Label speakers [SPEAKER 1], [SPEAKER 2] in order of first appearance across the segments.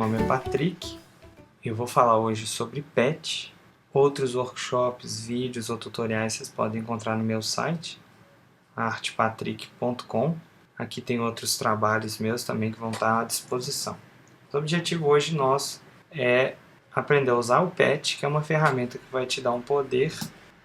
[SPEAKER 1] nome é Patrick, eu vou falar hoje sobre PET. Outros workshops, vídeos ou tutoriais vocês podem encontrar no meu site, artepatrick.com. Aqui tem outros trabalhos meus também que vão estar à disposição. O objetivo hoje nosso é aprender a usar o PET, que é uma ferramenta que vai te dar um poder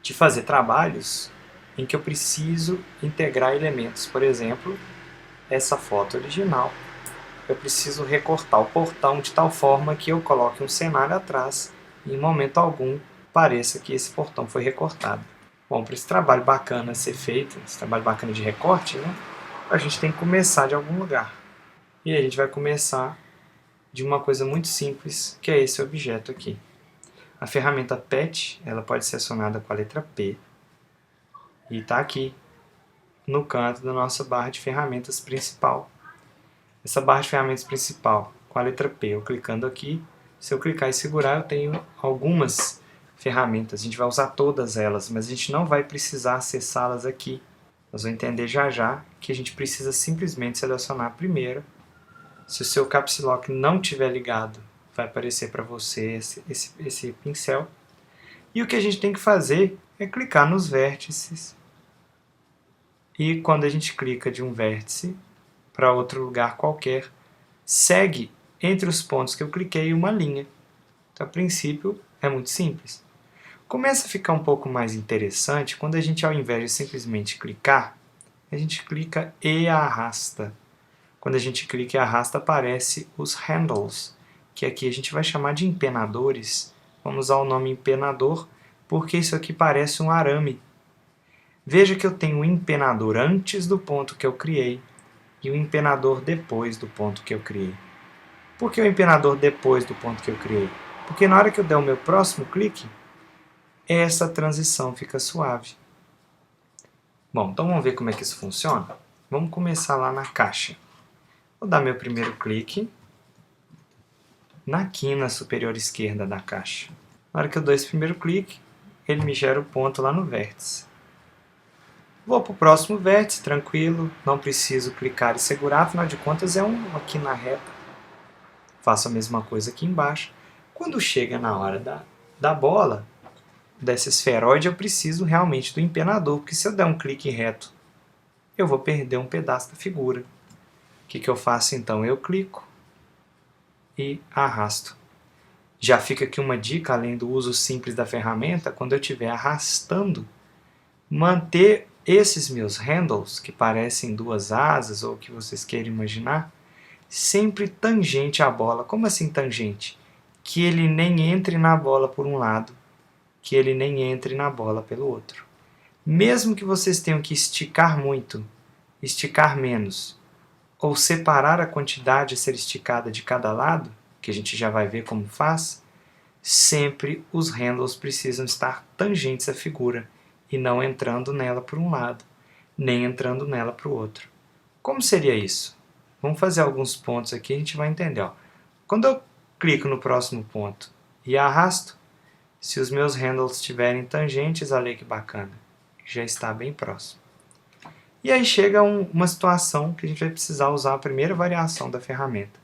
[SPEAKER 1] de fazer trabalhos em que eu preciso integrar elementos. Por exemplo, essa foto original, eu preciso recortar o portão de tal forma que eu coloque um cenário atrás e em momento algum pareça que esse portão foi recortado. Bom, para esse trabalho bacana ser feito, esse trabalho bacana de recorte, né, a gente tem que começar de algum lugar. E a gente vai começar de uma coisa muito simples, que é esse objeto aqui. A ferramenta PET, ela pode ser acionada com a letra P e está aqui no canto da nossa barra de ferramentas principal. Essa barra de ferramentas principal, com a letra P, eu clicando aqui, se eu clicar e segurar, eu tenho algumas ferramentas. A gente vai usar todas elas, mas a gente não vai precisar acessá-las aqui. Nós vamos entender já já que a gente precisa simplesmente selecionar a primeira. Se o seu Caps Lock não estiver ligado, vai aparecer para você esse pincel. E o que a gente tem que fazer é clicar nos vértices. E quando a gente clica de um vértice para outro lugar qualquer, segue entre os pontos que eu cliquei uma linha. Então, a princípio, é muito simples. Começa a ficar um pouco mais interessante quando a gente, ao invés de simplesmente clicar, a gente clica e arrasta. Quando a gente clica e arrasta, aparece os handles, que aqui a gente vai chamar de empenadores. Vamos usar o nome empenador, porque isso aqui parece um arame. Veja que eu tenho um empenador antes do ponto que eu criei e o empenador depois do ponto que eu criei. Por que o empenador depois do ponto que eu criei? Porque na hora que eu der o meu próximo clique, essa transição fica suave. Bom, então vamos ver como é que isso funciona? Vamos começar lá na caixa. Vou dar meu primeiro clique na quina superior esquerda da caixa. Na hora que eu dou esse primeiro clique, ele me gera o ponto lá no vértice. Vou para o próximo vértice, tranquilo, não preciso clicar e segurar, afinal de contas é uma quina reta. Faço a mesma coisa aqui embaixo. Quando chega na hora da bola, dessa esferoide, eu preciso realmente do empenador, porque se eu der um clique reto, eu vou perder um pedaço da figura. O que eu faço então? Eu clico e arrasto. Já fica aqui uma dica, além do uso simples da ferramenta, quando eu estiver arrastando, manter esses meus handles, que parecem duas asas, ou o que vocês queiram imaginar, sempre tangente à bola. Como assim tangente? Que ele nem entre na bola por um lado, que ele nem entre na bola pelo outro. Mesmo que vocês tenham que esticar muito, esticar menos, ou separar a quantidade a ser esticada de cada lado, que a gente já vai ver como faz, sempre os handles precisam estar tangentes à figura e não entrando nela por um lado, nem entrando nela para o outro. Como seria isso? Vamos fazer alguns pontos aqui e a gente vai entender. Ó. Quando eu clico no próximo ponto e arrasto, se os meus handles estiverem tangentes, olha que bacana, já está bem próximo. E aí chega uma situação que a gente vai precisar usar a primeira variação da ferramenta.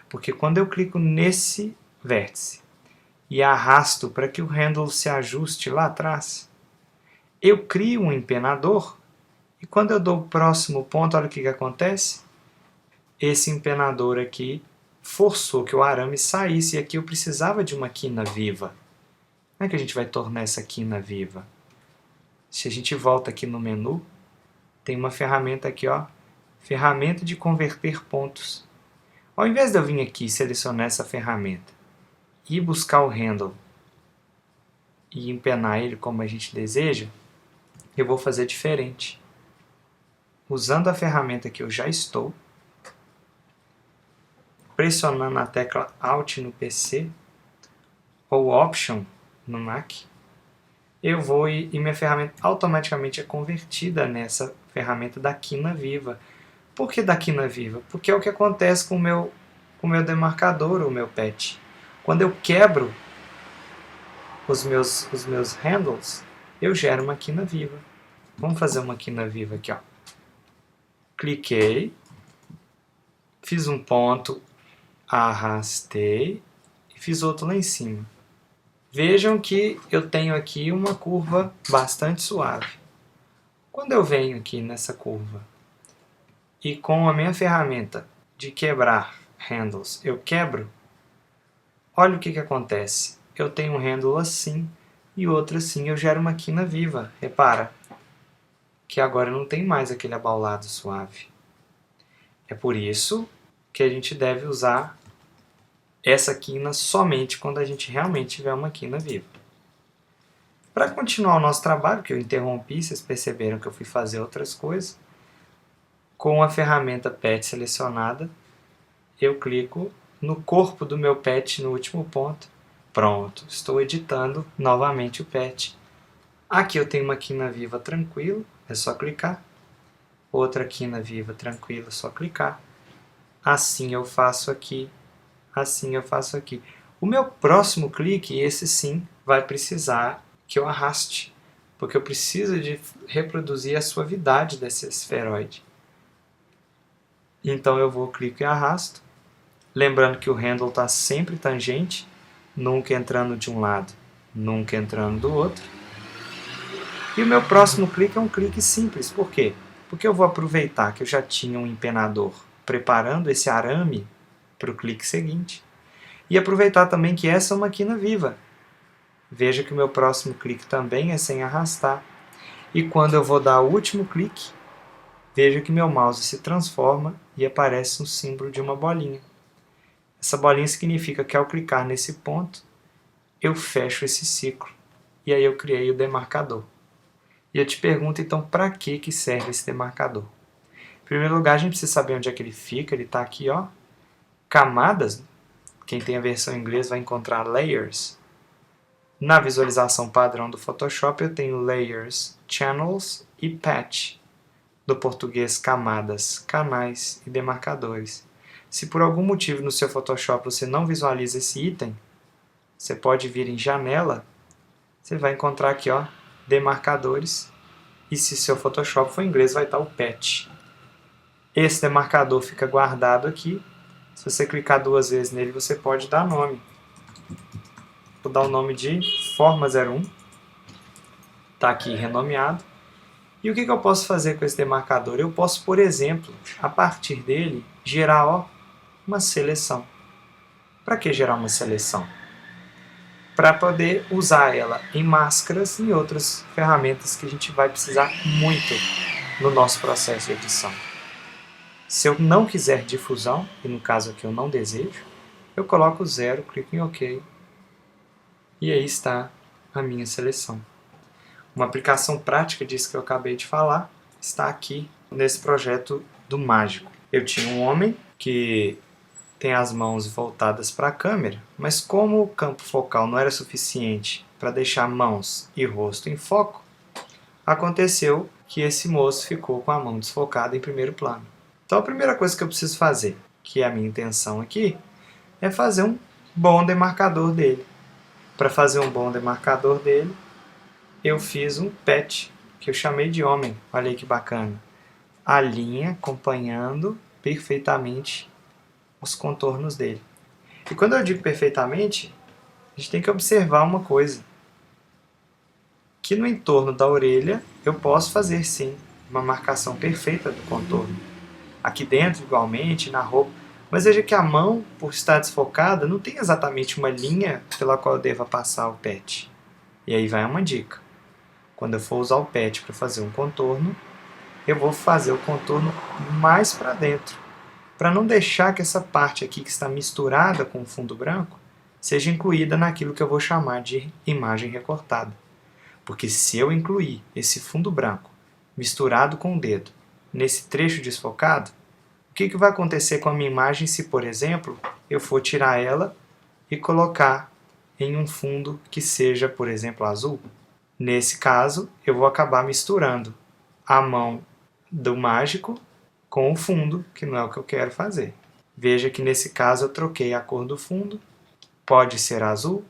[SPEAKER 1] Porque quando eu clico nesse vértice e arrasto para que o handle se ajuste lá atrás, eu crio um empenador e quando eu dou o próximo ponto, olha o que acontece. Esse empenador aqui forçou que o arame saísse e aqui eu precisava de uma quina viva. Como é que a gente vai tornar essa quina viva? Se a gente volta aqui no menu, tem uma ferramenta aqui, ó, ferramenta de converter pontos. Ao invés de eu vir aqui e selecionar essa ferramenta e buscar o handle e empenar ele como a gente deseja, eu vou fazer diferente. Usando a ferramenta que eu já estou, pressionando a tecla Alt no PC ou Option no Mac, eu vou e minha ferramenta automaticamente é convertida nessa ferramenta da quina viva. Por que da quina viva? Porque é o que acontece com o meu demarcador, o meu PET. Quando eu quebro os meus handles, eu gero uma quina viva. Vamos fazer uma quina viva aqui, ó. Cliquei, fiz um ponto, arrastei e fiz outro lá em cima. Vejam que eu tenho aqui uma curva bastante suave. Quando eu venho aqui nessa curva e com a minha ferramenta de quebrar handles eu quebro, olha o que acontece. Eu tenho um handle assim e outro assim, eu gero uma quina viva. Repara que agora não tem mais aquele abaulado suave. É por isso que a gente deve usar essa quina somente quando a gente realmente tiver uma quina viva. Para continuar o nosso trabalho, que eu interrompi, vocês perceberam que eu fui fazer outras coisas, com a ferramenta PET selecionada, eu clico no corpo do meu PET no último ponto. Pronto, estou editando novamente o PET. Aqui eu tenho uma quina viva tranquilo, é só clicar. Outra quina viva tranquila, é só clicar. Assim eu faço aqui, assim eu faço aqui. O meu próximo clique, esse sim, vai precisar que eu arraste, porque eu preciso de reproduzir a suavidade desse esferoide. Então eu vou, clico e arrasto. Lembrando que o handle está sempre tangente, nunca entrando de um lado, nunca entrando do outro. E o meu próximo clique é um clique simples. Por quê? Porque eu vou aproveitar que eu já tinha um empenador preparando esse arame para o clique seguinte. E aproveitar também que essa é uma quina viva. Veja que o meu próximo clique também é sem arrastar. E quando eu vou dar o último clique, veja que meu mouse se transforma e aparece um símbolo de uma bolinha. Essa bolinha significa que ao clicar nesse ponto, eu fecho esse ciclo. E aí eu criei o demarcador. E eu te pergunto então para que serve esse demarcador? Em primeiro lugar, a gente precisa saber onde é que ele fica. Ele está aqui, ó, camadas. Quem tem a versão em inglês vai encontrar layers. Na visualização padrão do Photoshop eu tenho layers, channels e patch. Do português camadas, canais e demarcadores. Se por algum motivo no seu Photoshop você não visualiza esse item, você pode vir em janela, você vai encontrar aqui, ó, demarcadores, e se seu Photoshop for em inglês vai estar o patch. Esse demarcador fica guardado aqui. Se você clicar 2 vezes nele, você pode dar nome. Vou dar o nome de Forma 01. Está aqui renomeado. E o que eu posso fazer com esse demarcador? Eu posso, por exemplo, a partir dele, gerar, ó, uma seleção. Para que gerar uma seleção? Para poder usar ela em máscaras e outras ferramentas que a gente vai precisar muito no nosso processo de edição. Se eu não quiser difusão, e no caso aqui eu não desejo, eu coloco 0, clico em OK, e aí está a minha seleção. Uma aplicação prática disso que eu acabei de falar está aqui nesse projeto do Mágico. Eu tinha um homem que tem as mãos voltadas para a câmera, mas como o campo focal não era suficiente para deixar mãos e rosto em foco, aconteceu que esse moço ficou com a mão desfocada em primeiro plano. Então a primeira coisa que eu preciso fazer, que é a minha intenção aqui, é fazer um bom demarcador dele. Para fazer um bom demarcador dele, eu fiz um patch, que eu chamei de homem. Olha aí que bacana. A linha acompanhando perfeitamente os contornos dele. E quando eu digo perfeitamente, a gente tem que observar uma coisa. Que no entorno da orelha eu posso fazer sim uma marcação perfeita do contorno. Aqui dentro igualmente, na roupa. Mas veja que a mão, por estar desfocada, não tem exatamente uma linha pela qual eu deva passar o patch. E aí vai uma dica. Quando eu for usar o patch para fazer um contorno, eu vou fazer o contorno mais para dentro, para não deixar que essa parte aqui que está misturada com o fundo branco seja incluída naquilo que eu vou chamar de imagem recortada. Porque se eu incluir esse fundo branco misturado com o dedo nesse trecho desfocado, o que vai acontecer com a minha imagem se, por exemplo, eu for tirar ela e colocar em um fundo que seja, por exemplo, azul? Nesse caso, eu vou acabar misturando a mão do mágico com o fundo, que não é o que eu quero fazer. Veja que nesse caso eu troquei a cor do fundo, pode ser azul,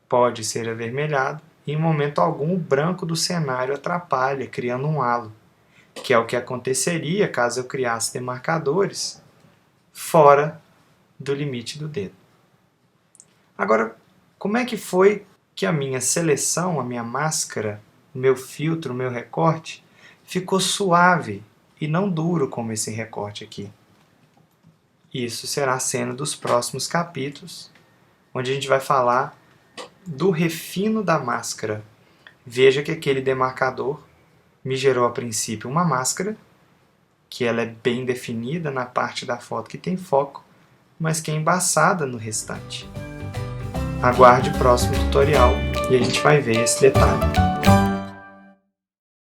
[SPEAKER 1] pode ser avermelhado, e em momento algum o branco do cenário atrapalha, criando um halo, que é o que aconteceria caso eu criasse demarcadores fora do limite do dedo. Agora, como é que foi que a minha seleção, a minha máscara, o meu filtro, o meu recorte, ficou suave e não duro como esse recorte aqui? Isso será a cena dos próximos capítulos, onde a gente vai falar do refino da máscara. Veja que aquele demarcador me gerou a princípio uma máscara, que ela é bem definida na parte da foto que tem foco, mas que é embaçada no restante. Aguarde o próximo tutorial e a gente vai ver esse detalhe.